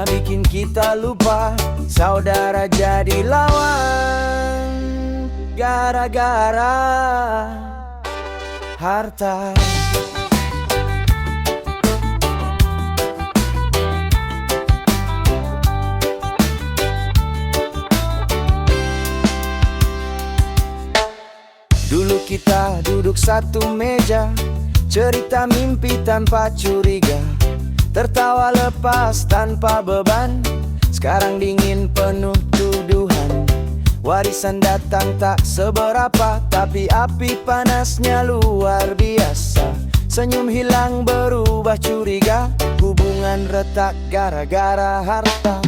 cinta bikin kita lupa, saudara jadi lawan gara-gara harta. Dulu kita duduk satu meja, cerita mimpi tanpa curiga, tertawa lepas tanpa beban. Sekarang dingin penuh tuduhan, warisan datang tak seberapa, tapi api panasnya luar biasa. Senyum hilang berubah curiga, hubungan retak gara-gara harta.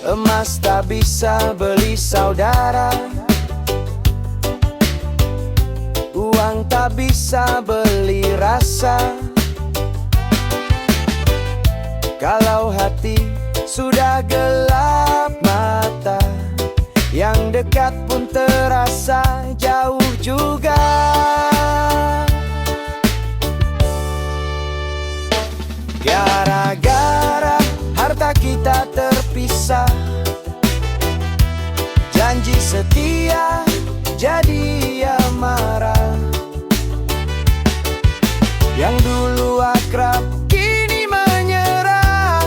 Emas tak bisa beli saudara, uang tak bisa beli rasa. Kalau hati sudah gelap mata, yang dekat pun terasa jauh juga. Gara-gara harta kita terpisah, janji setia jadi amarah. Yang dulu akrab kini menyerah,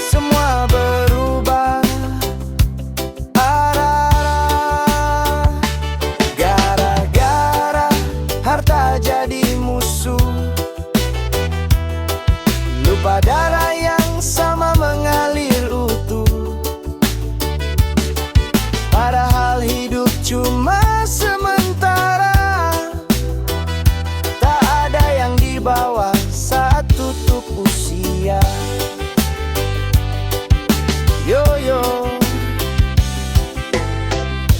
semua berubah arah. Gara-gara harta jadi musuh, lupa darah yang sama mengalir utuh. Padahal hidup cuma sementara, tak ada yang dibawa saat tutup usia. Yo-yo,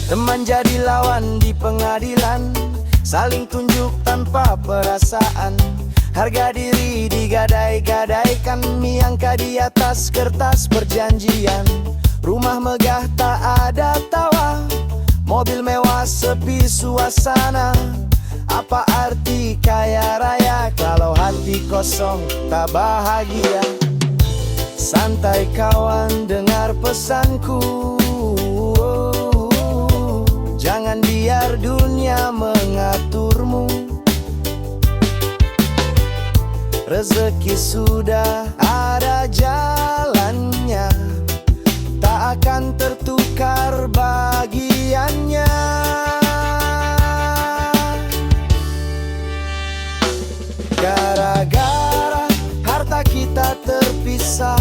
teman jadi lawan di pengadilan, saling tunjuk tanpa perasaan. Harga diri digadai-gadaikan, miangka di atas kertas perjanjian. Rumah megah tak ada tawa, mobil mewah sepi suasana. Apa arti kaya raya kalau hati kosong tak bahagia? Santai kawan, dengar pesanku, jangan biar dunia mengaturmu. Rezeki sudah ada jalannya, tak akan tertukar bagiannya. Gara-gara harta kita terpisah,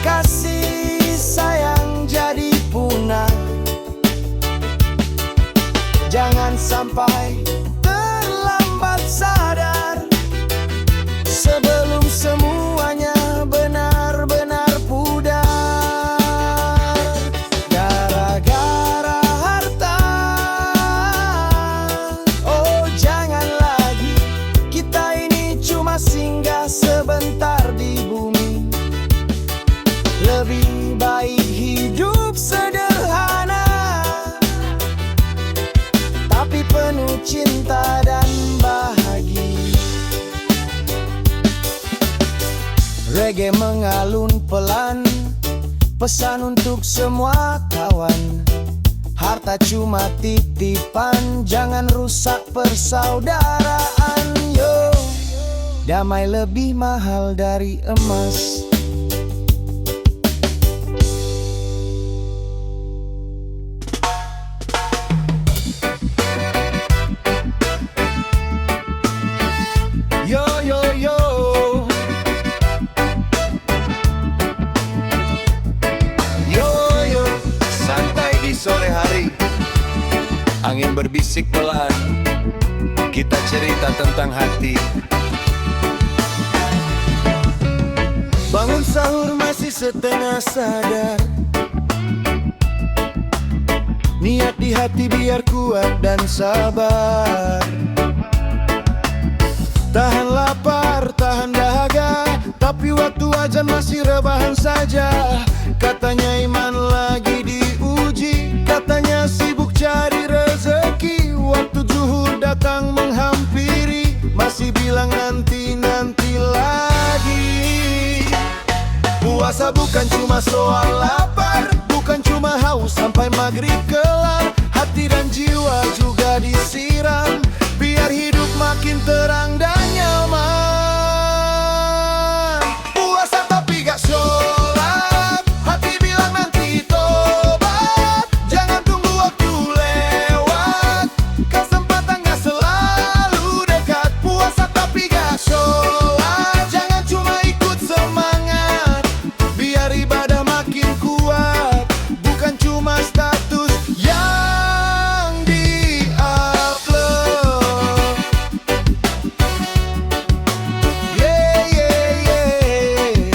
kasih sayang jadi punah. Jangan sampai terlambat sadar, sebelum semuanya benar-benar pudar. Gara-gara harta, oh jangan lagi, kita ini cuma singgah sebentar di bumi. Lebih baik hidup sederhana, tapi penuh cinta dan bahagia. Reggae mengalun pelan, pesan untuk semua kawan. Harta cuma titipan, jangan rusak persaudaraan. Yo, damai lebih mahal dari emas. Yo yo yo, yo yo, santai di sore hari, angin berbisik pelan, kita cerita tentang hati. Bangun sahur masih setengah sadar, niat di hati biar kuat dan sabar. Tahan lapar, tahan dahaga, tapi waktu ajan masih rebahan saja. Katanya iman lagi diuji, katanya sibuk cari rezeki. Waktu zuhur datang menghampiri, masih bilang nanti-nanti lagi. Puasa bukan cuma soal lapar, bukan cuma haus sampai maghrib kelar. Hati dan jiwa juga disiram, biar hidup makin terang dan nyaman. Puasa tapi gak sholat, hati bilang nanti tobat. Jangan tunggu waktu lewat, kesempatan gak selalu dekat. Puasa tapi gak sholat, jangan cuma ikut semangat, biar ibadah makin kuat. Bukan cuma status yang di-upload. Yeah, yeah, yeah.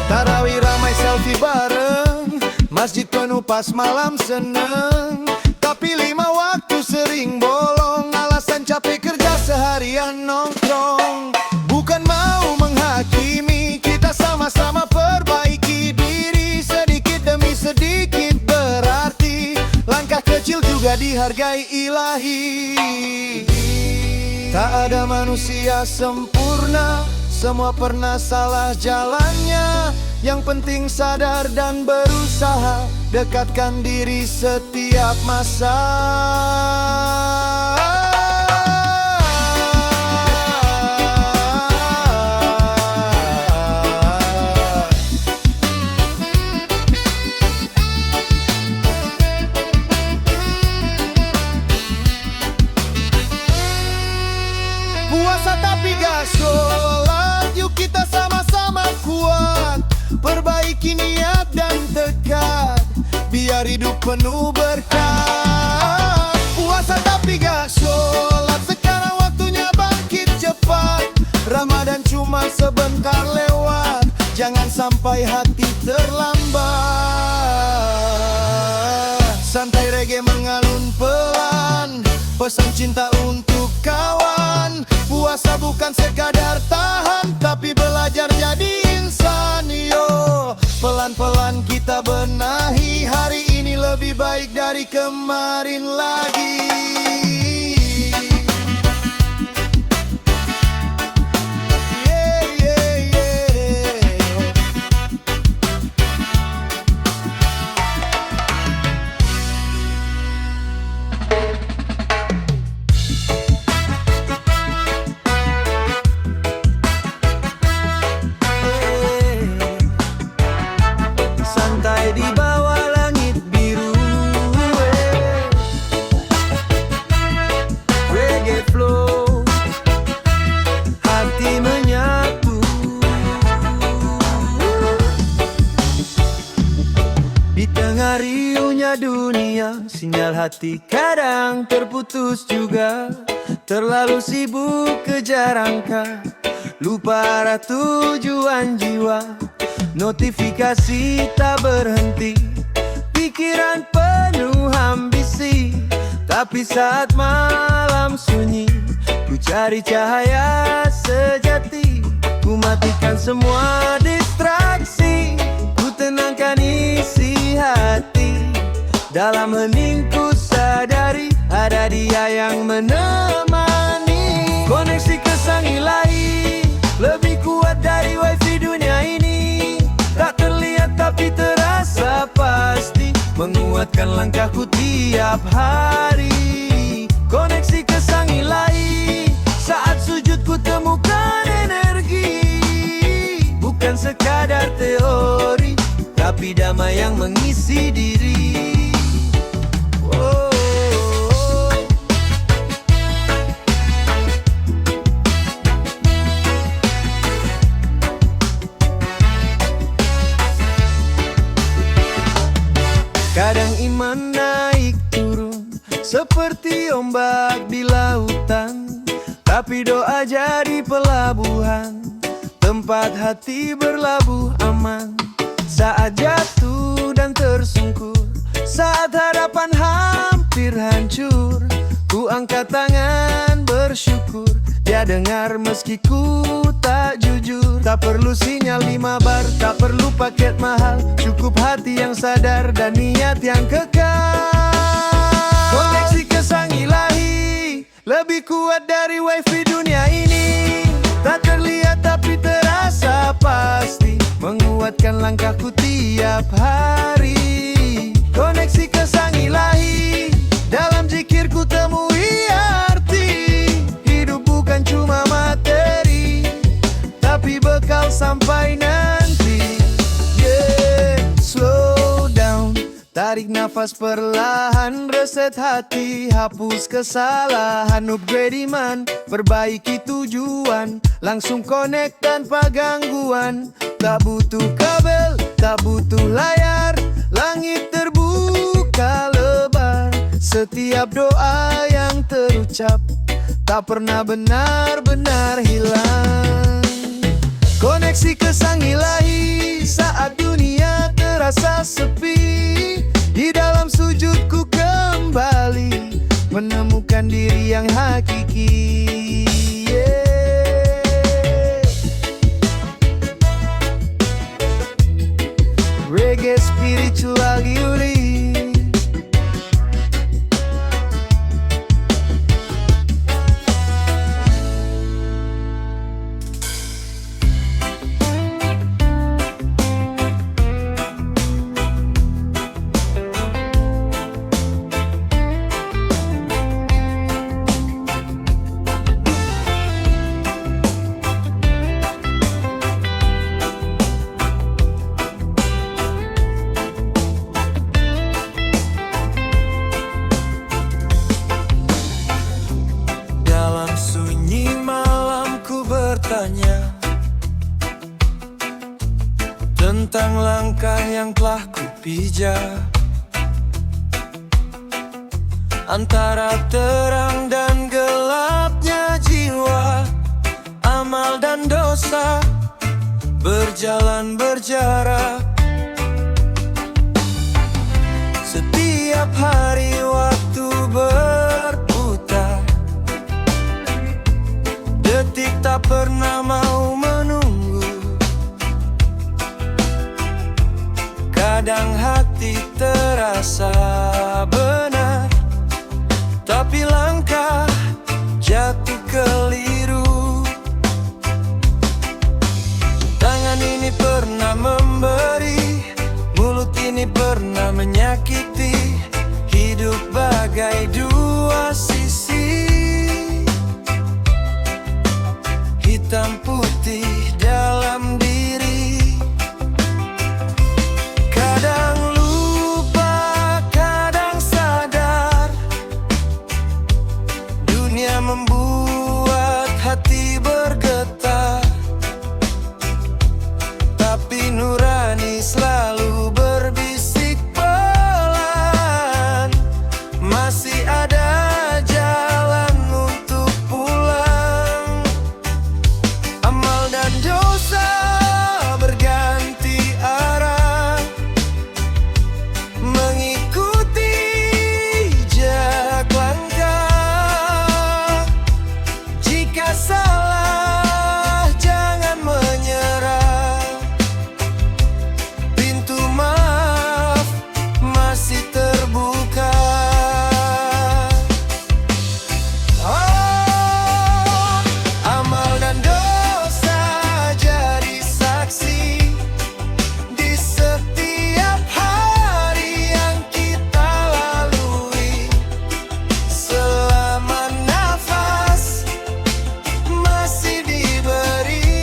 Tarawih ramai selfie bareng, masjid penuh pas malam seneng. Tapi 5 waktu sering bolong, alasan capek kerja seharian nongkrong. Bukan mau menghakimi, kita sama-sama perbaiki diri. Sedikit demi sedikit berarti, langkah kecil juga dihargai ilahi. Tak ada manusia sempurna, semua pernah salah jalannya. Yang penting sadar dan berusaha, dekatkan diri setiap masa. Puasa tapi gak sholat, yuk kita sama-sama kuat. Perbaiki niat dan tekad, biar hidup penuh berkah. Puasa tapi gak sholat, sekarang waktunya bangkit cepat. Ramadan cuma sebentar lewat, jangan sampai hati terlambat. Santai reggae mengalun pelan, pesan cinta untuk kawan. Puasa bukan sekadar tahan, tapi belajar jadi insan. Yo, pelan-pelan kita benahi, hari ini lebih baik dari kemarin lagi. Yeah, yeah, yeah. Santai di bawah langit biru, reggae flow, hati menyatu. Di tengah riuhnya dunia, sinyal hati kadang terputus juga. Terlalu sibuk kejar angka, lupa arah tujuan jiwa. Notifikasi tak berhenti, pikiran penuh ambisi. Tapi saat malam sunyi, ku cari cahaya sejati. Ku matikan semua distraksi, ku tenangkan isi hati. Dalam hening ku sadari, ada dia yang menemani. Koneksi ke sang ilahi, lebih kuat dari wifi dunia ini. Tak terlihat tapi terasa pasti, menguatkan langkahku tiap hari. Koneksi ke sang ilahi, saat sujud ku temukan energi. Bukan sekadar teori, tapi damai yang mengisi diri. Oh. Kadang iman naik turun, seperti ombak di lautan. Tapi doa jadi pelabuhan, tempat hati berlabuh aman. Saat jatuh dan tersungkur, saat harapan hampir hancur, ku angkat tangan bersyukur. Dia dengar meski ku tak jujur. Tak perlu sinyal 5 bar, tak perlu paket mahal. Cukup hati yang sadar dan niat yang kekal. Koneksi ke sang ilahi, lebih kuat dari wifi dunia ini. Tak terlihat pasti menguatkan langkahku tiap hari. Koneksi ke sang ilahi, dalam zikirku temui arti. Hidup bukan cuma materi, tapi bekal sampai nanti. Yeah, slow down, tarik nafas perlahan, reset hati, hapus kesalahan, upgrade iman, perbaiki tujuan, langsung connect tanpa gangguan. Tak butuh kabel, tak butuh layar, langit terbuka lebar. Setiap doa yang terucap tak pernah benar-benar hilang. Koneksi ke sang ilahi saat dunia terasa sepi. Di dalam sujudku kembali menemukan diri yang hakiki. Yeah. Reggae spiritual beauty. Sunyi malamku bertanya tentang langkah yang telah kupijak, antara terang dan gelapnya jiwa, amal dan dosa berjalan berjarak. Setiap hari waktu berputar, detik tak pernah mau menunggu. Kadang hati terasa benar, tapi langkah jatuh keliru. Tangan ini pernah memberi, mulut ini pernah menyakiti. Hidup bagai dua sisi, hitam putih dalam diri. Kadang lupa, kadang sadar, dunia membuat hati bergetar, tapi nurani selalu berbisik pelan. Masih ada jalan untuk pulang. Amal dan dosa berganti arah, mengikuti jejak langkah. Jika salah jangan menyerah, pintu maaf masih terbuka. Amal dan dosa jadi saksi di setiap hari yang kita lalui. Selama nafas masih diberi,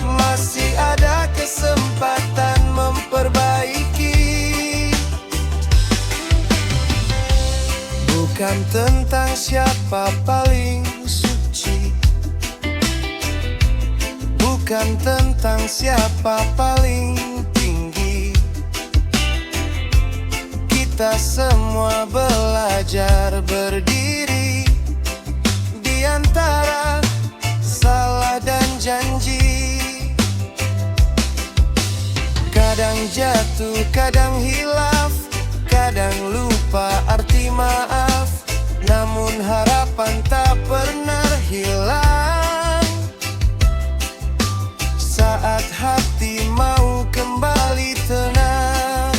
masih ada kesempatan memperbaiki. Bukan tentang siapa paling suci, bukan tentang siapa paling tinggi. Kita semua belajar berdiri di antara salah dan janji. Kadang jatuh, kadang hilaf, kadang lupa arti maaf. Namun harapan tak pernah hilang. Saat hati mau kembali tenang,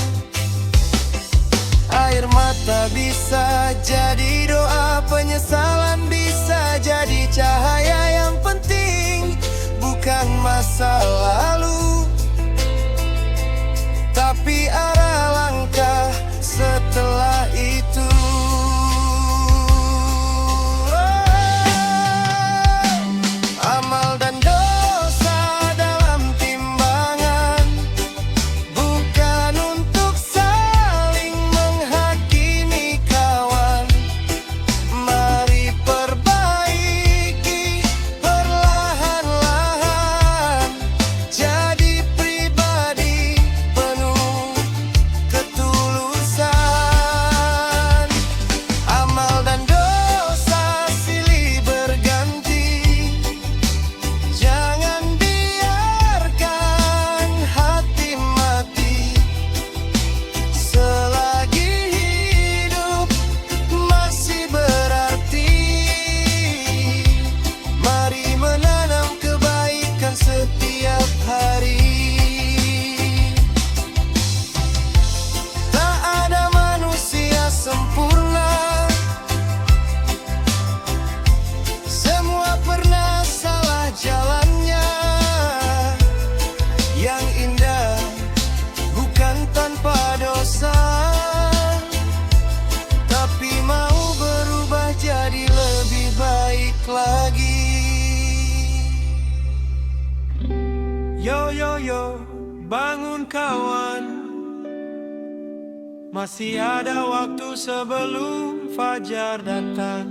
air mata bisa jadi doa, penyesalan bisa jadi cahaya. Yang penting bukan masa lalu, tapi ada langkah setelah itu. Amal dan dosa dalam timbangan, bukan untuk saling menghakimi kawan. Mari perbaiki perlahan-lahan, jadi pribadi penuh ketulusan. Amal dan dosa silih berganti, jangan biarkan hati mati. Selagi hidup masih berarti, mari menanam kebaikan setiap hari. Tak ada manusia sempurna, semua pernah salah jalannya. Yang indah bukan tanpa dosa, tapi mau berubah jadi lebih baik lagi. Yo yo yo, bangun kawan, masih ada waktu sebelum fajar datang.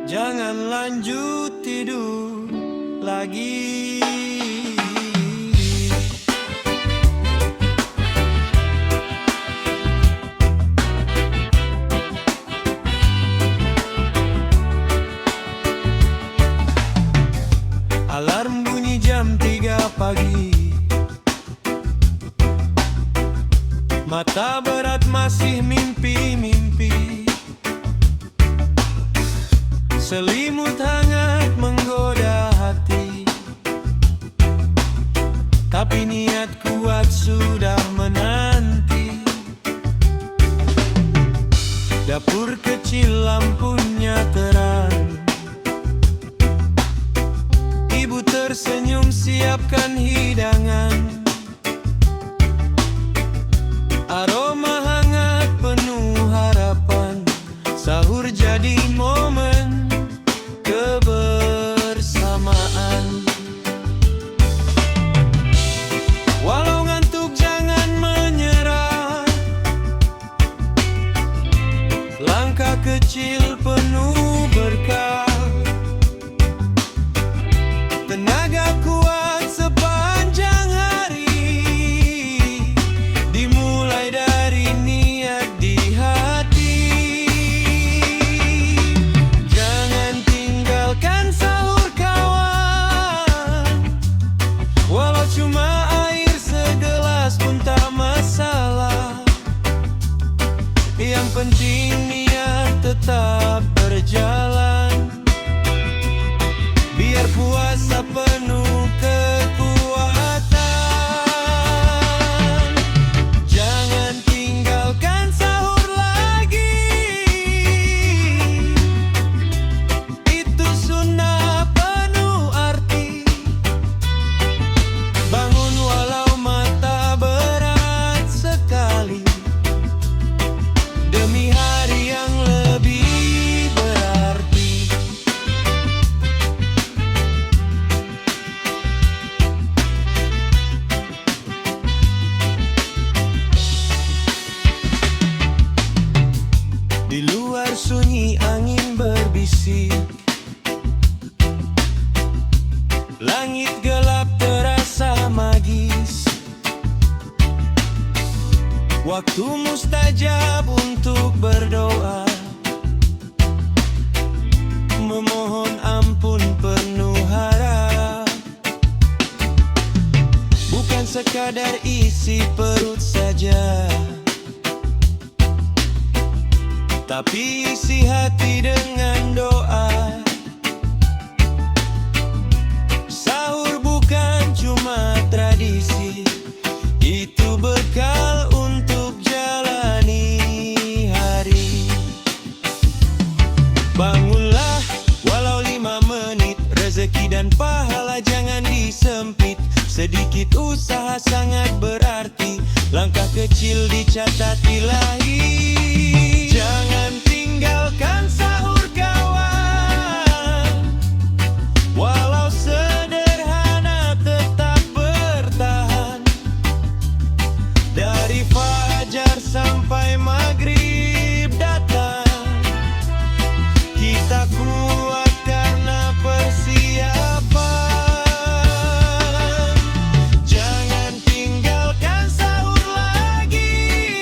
Jangan lanjut tidur lagi. Alarm bunyi jam 3 pagi, mata berat masih mimpi-mimpi. Selimut hangat menggoda hati, tapi niat kuat sudah menanti. Dapur kecil lampunya terang, ibu tersenyum siapkan hidangan. Aroma hangat penuh harapan, sahur jadi momen kebersamaan. Walau ngantuk jangan menyerah, langkah kecil penuh berkah. Tenaga kuat sepanjang hari, dimulai dari niat di hati. Jangan tinggalkan sahur kawan, walau cuma air segelas pun tak masalah. Yang penting niat tetap berjalan, biar puasa penuh kekuatan. Jangan tinggalkan sahur lagi, itu sunnah penuh arti. Bangun walau mata berat sekali, demi hari yang lebih berarti. Di luar sunyi angin berbisik, langit gelap terasa magis. Waktu mustajab untuk berdoa, memohon ampun penuh harap. Bukan sekadar isi perut saja, tapi isi hati dengan doa. Sahur bukan cuma tradisi, itu bekal untuk jalani hari. Bangunlah walau 5 menit, rezeki dan pahala jangan disempit. Sedikit usaha sangat berarti, langkah kecil dicatat ilahi. Jangan tinggalkan sahur kawan, walau sederhana tetap bertahan. Dari fajar sampai maghrib datang, kita kuat karena persiapan. Jangan tinggalkan sahur lagi.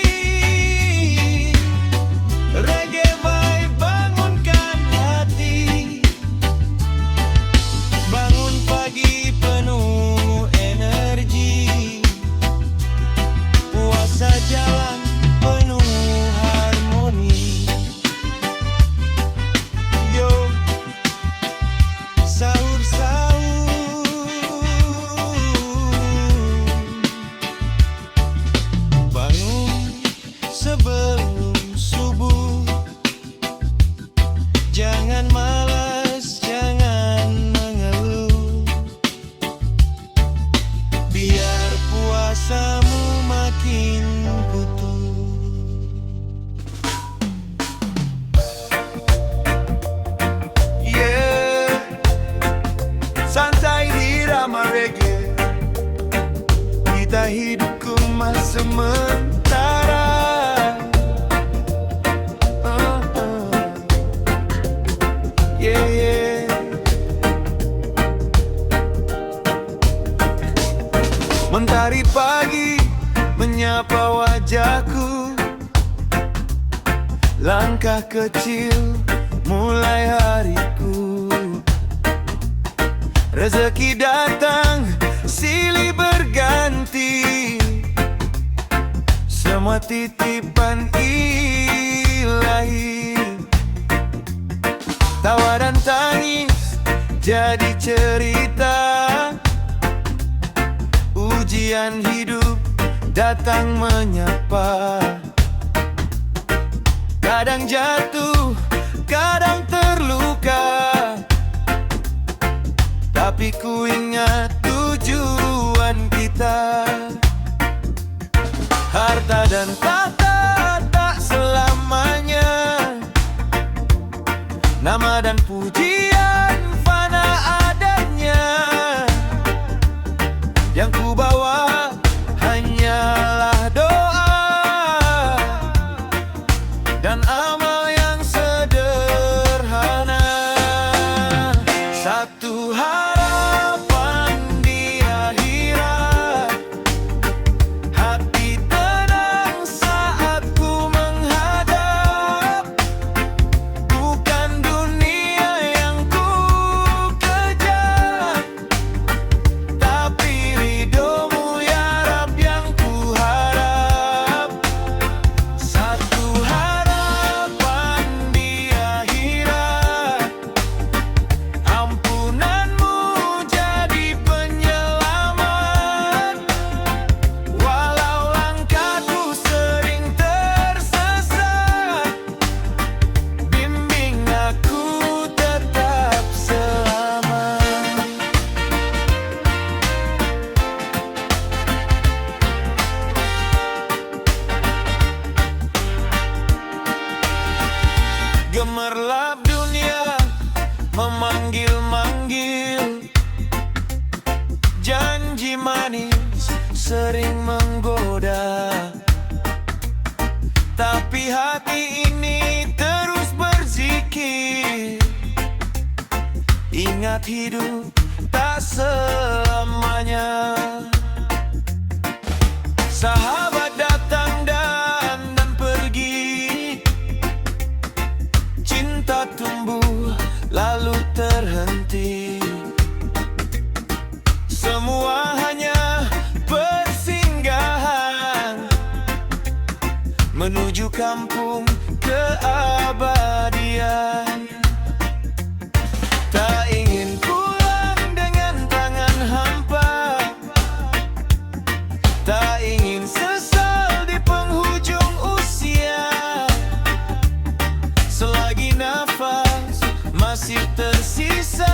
Reggae vibe bangunkan hati. Bangun pagi penuh energi. Puasa jalan penuh harmoni. Yo, sahur-sahur. Bangun sebelum subuh. Jangan malas, jangan mengeluh. Biar puasamu makin kutuh. Yeah, santai irama reggae. Kita hidup cuma sementara. Yeah, yeah. Mentari pagi menyapa wajahku. Langkah kecil mulai hariku. Rezeki datang silih berganti. Semua titipan ilahi. Tawa dan tangis jadi cerita. Ujian hidup datang menyapa. Kadang jatuh, kadang terluka, tapi ku ingat tujuan kita. Harta dan tahta tak selamanya. Nama dan pujian fana adanya. Yang ku bawa hanyalah doa dan amal yang sederhana. Satu harapan di akhirat, hati tenang saat ku menghadap. Bukan dunia yang ku kejar, tapi ridhomu ya Rab yang ku harap. Satu harapan di akhirat, ampunanmu jadi penyelamat. Walau langkahku sering tersesat, bimbing aku tetap selamat. Gemerlap dunia memanggil-manggil. Janji manis sering menggoda, tapi hati ini terus berzikir. Ingat hidup tak selamanya. Sahabat datang dan pergi. Cinta tumbuh lalu terhenti. Semua hanya persinggahan menuju kampung keabadian. Tak ingin pulang dengan tangan hampa. Tak ingin sesal di penghujung usia. Selagi nafas masih tersisa,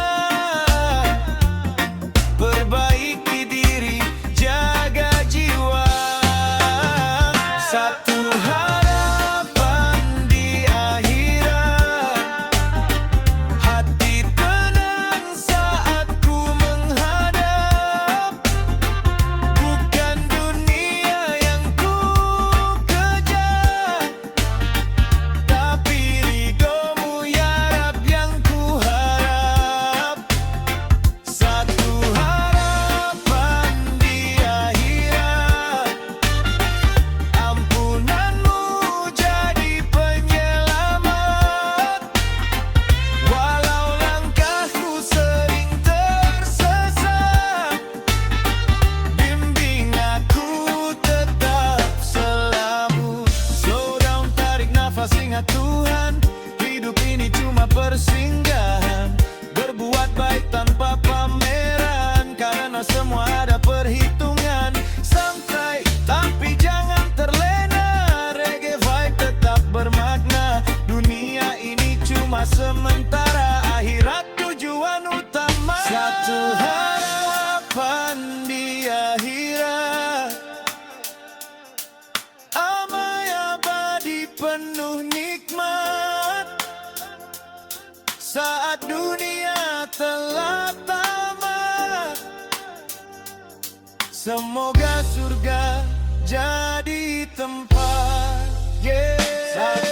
persinggahan, berbuat baik tanpa pameran, karena semua ada perhitungan. Santai tapi jangan terlena, reggae vibe tetap bermakna. Dunia ini cuma sementara, akhirat tujuan utama. Satu harapan di akhirat, amai abadi penuh nikmat. Saat dunia telah tamat, semoga surga jadi tempat. Yeah.